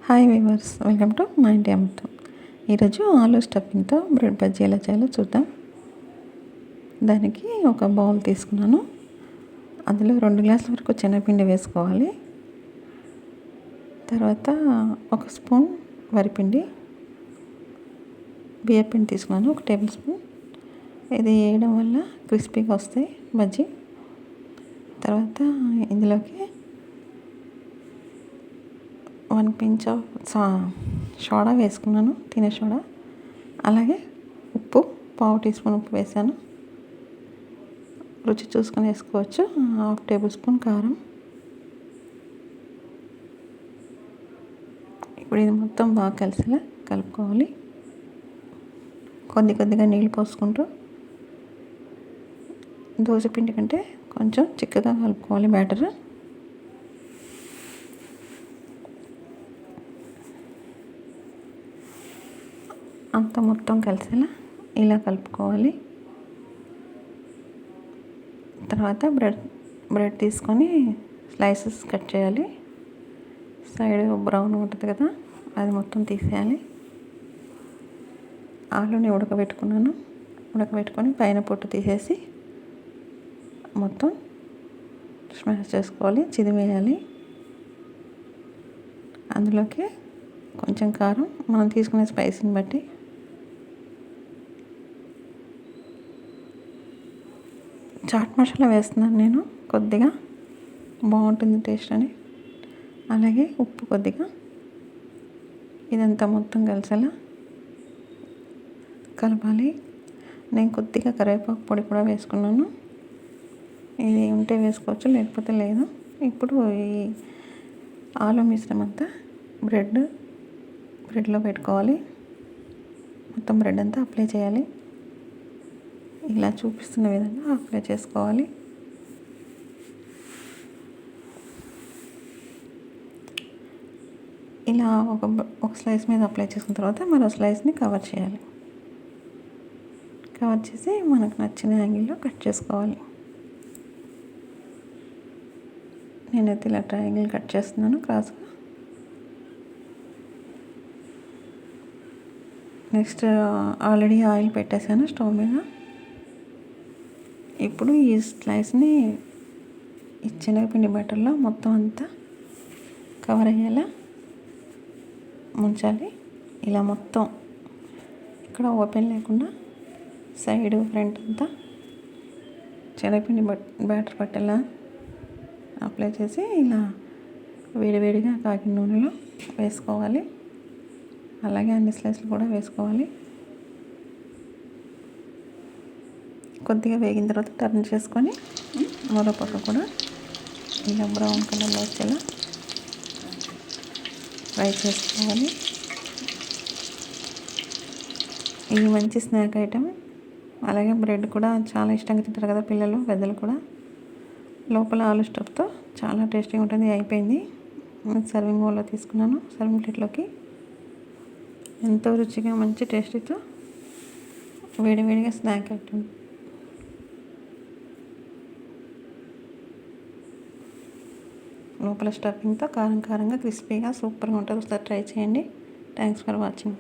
Hi weavers, welcome to మా ఇంటి అమృతం. ఈరోజు ఆలూ స్టఫింగ్తో బ్రెడ్ బజ్జీ ఎలా చేయాలో చూద్దాం. దానికి ఒక బౌల్ తీసుకున్నాను. అందులో 2 గ్లాసుల వరకు శనగపిండి వేసుకోవాలి. తర్వాత 1 స్పూన్ వరిపిండి, బియ్యపిండి తీసుకున్నాను 1 టేబుల్ స్పూన్. ఇది వేయడం వల్ల క్రిస్పీగా వస్తాయి బజ్జీ. తర్వాత ఇందులోకి 1 పించ్ ఆఫ్ సోడా వేసుకున్నాను, తినే సోడా. అలాగే ఉప్పు, 1/2 టీ స్పూన్ ఉప్పు వేసాను. రుచి చూసుకొని వేసుకోవచ్చు. 1/2 టేబుల్ స్పూన్ కారం. ఇప్పుడు ఇది మొత్తం బాగా కలిసేలా కలుపుకోవాలి. కొద్దిగా నీళ్ళు పోసుకుంటూ దోశ పిండి కంటే కొంచెం చిక్కగా కలుపుకోవాలి బ్యాటర్. అంతా మొత్తం కలిసేలా ఇలా కలుపుకోవాలి. తర్వాత బ్రెడ్ తీసుకొని స్లైసెస్ కట్ చేయాలి. సైడ్ బ్రౌన్ ఉంటుంది కదా, అది మొత్తం తీసేయాలి. ఆలూని ఉడకబెట్టుకొని పైన పొట్టు తీసేసి మొత్తం స్మాష్ చేసుకోవాలి, చిదిమేయాలి. అందులోకి కొంచెం కారం, మనం తీసుకునే స్పైసీని బట్టి, చాట్ మసాలా వేస్తున్నాను నేను కొద్దిగా, బాగుంటుంది టేస్ట్ అని. అలాగే ఉప్పు కొద్దిగా. ఇదంతా మొత్తం కలిసేలా కలపాలి. నేను కొద్దిగా కరివేపాకు పొడి కూడా వేసుకున్నాను. ఇది ఉంటే వేసుకోవచ్చు, లేకపోతే లేదు. ఇప్పుడు ఈ ఆలు మిశ్రమం అంతా బ్రెడ్లో పెట్టుకోవాలి. మొత్తం బ్రెడ్ అంతా అప్లై చేయాలి. ఇలా చూపిస్తున్న విధంగా అప్లై చేసుకోవాలి. ఇలా ఒక స్లైస్ మీద అప్లై చేసుకున్న తర్వాత మరో స్లైస్ని కవర్ చేయాలి. కవర్ చేసి మనకు నచ్చిన యాంగిల్లో కట్ చేసుకోవాలి. నేనైతే ఇలా ట్రయాంగిల్ కట్ చేస్తున్నాను క్రాస్గా. నెక్స్ట్ ఆల్రెడీ ఆయిల్ పెట్టేశాను స్టవ్ మీద. ఇప్పుడు ఈ స్లైస్ని ఈ శనగపిండి బటర్లో మొత్తం అంతా కవర్ అయ్యేలా ముంచాలి. ఇలా మొత్తం ఇక్కడ ఓపెన్ లేకుండా సైడ్ ఫ్రంట్ అంతా శనగపిండి బ్యాటర్ పట్టేలా అప్లై చేసి ఇలా వేడివేడిగా కాగిన నూనెలో వేసుకోవాలి. అలాగే అన్ని స్లైస్లు కూడా వేసుకోవాలి. కొద్దిగా వేగిన తర్వాత టర్న్ చేసుకొని మరో పక్క కూడా ఇలా బ్రౌన్ కలర్లో వచ్చేలా ఫ్రై చేసుకోవాలి. ఇది మంచి స్నాక్ ఐటెం. అలాగే బ్రెడ్ కూడా చాలా ఇష్టంగా తింటారు కదా పిల్లలు, పెద్దలు కూడా. లోపల ఆలు స్టఫ్తో చాలా టేస్టీగా ఉంటుంది. అయిపోయింది. సర్వింగ్ బౌల్లో తీసుకున్నాను, సర్వింగ్ ప్లేట్లోకి. ఎంతో రుచిగా మంచి టేస్టీతో వేడివేడిగా స్నాక్ ఐటెం. లోపల స్టఫింగ్తో కారంగా క్రిస్పీగా సూపర్గా ఉంటుంది. ఒకసారి ట్రై చేయండి. Thanks for watching.